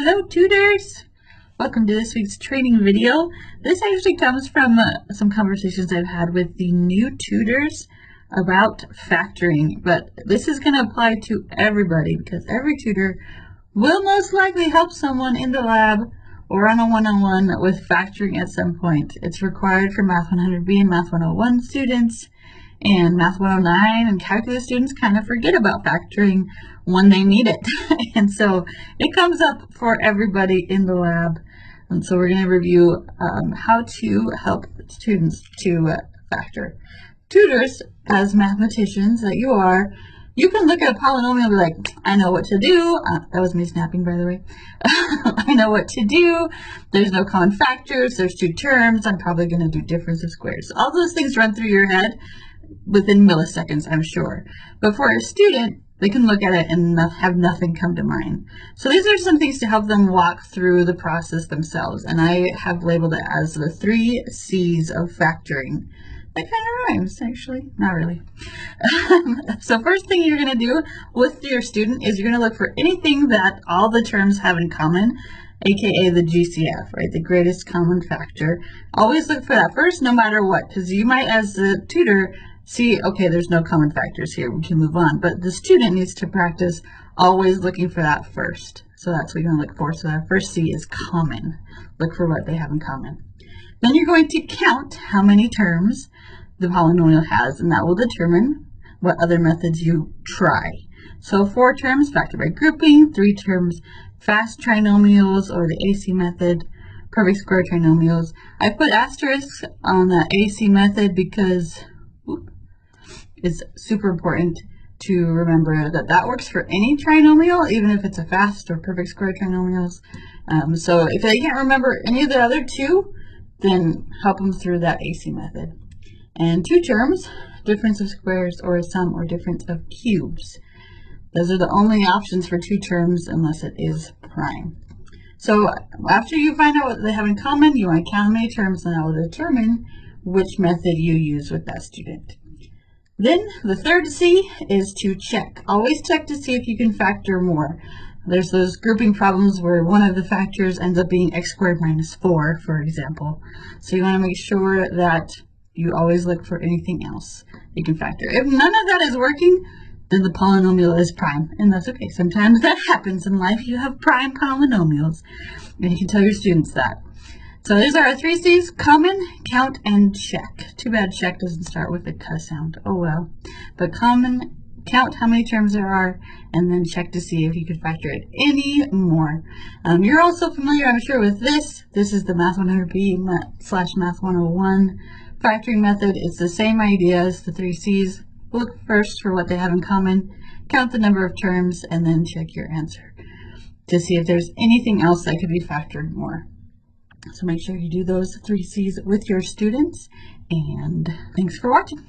Hello tutors! Welcome to this week's training video. This actually comes from some conversations I've had with the new tutors about factoring, but this is going to apply to everybody because every tutor will most likely help someone in the lab or on a one-on-one with factoring at some point. It's required for Math 100B and Math 101 students, and Math 109 and Calculus students kind of forget about factoring when they need it. And so it comes up for everybody in the lab. And so we're going to review how to help students to factor. Tutors, as mathematicians that you are, you can look at a polynomial and be like, I know what to do. That was me snapping, by the way. I know what to do. There's no common factors. There's two terms. I'm probably going to do difference of squares. All those things run through your head within milliseconds, I'm sure. But for a student, they can look at it and have nothing come to mind. So these are some things to help them walk through the process themselves. And I have labeled it as the 3 C's of factoring. That kind of rhymes, actually. Not really. So first thing you're going to do with your student is you're going to look for anything that all the terms have in common, aka the GCF, right? The greatest common factor. Always look for that first, no matter what, because you might, as the tutor, see, okay, there's no common factors here, we can move on. But the student needs to practice always looking for that first. So that's what you're going to look for. So that first C is common. Look for what they have in common. Then you're going to count how many terms the polynomial has, and that will determine what other methods you try. So 4 terms, factor by grouping. 3 terms, fast trinomials or the AC method. Perfect square trinomials. I put asterisks on the AC method because it's super important to remember that that works for any trinomial, even if it's a fast or perfect square trinomials. So if they can't remember any of the other two, then help them through that AC method. And 2 terms, difference of squares or a sum or difference of cubes. Those are the only options for 2 terms unless it is prime. So after you find out what they have in common, you want to count how many terms, and that will determine which method you use with that student. Then the third C is to check. Always check to see if you can factor more. There's those grouping problems where one of the factors ends up being x squared minus 4, for example. So you want to make sure that you always look for anything else you can factor. If none of that is working, then the polynomial is prime, and that's okay. Sometimes that happens in life. You have prime polynomials, and you can tell your students that. So these are our 3 C's: common, count, and check. Too bad check doesn't start with a K sound. Oh well. But common, count how many terms there are, and then check to see if you could factor it any more. You're also familiar, I'm sure, with this. This is the Math 100B / Math 101 factoring method. It's the same idea as the 3 C's. Look first for what they have in common, count the number of terms, and then check your answer to see if there's anything else that could be factored more. So make sure you do those 3 C's with your students, and thanks for watching.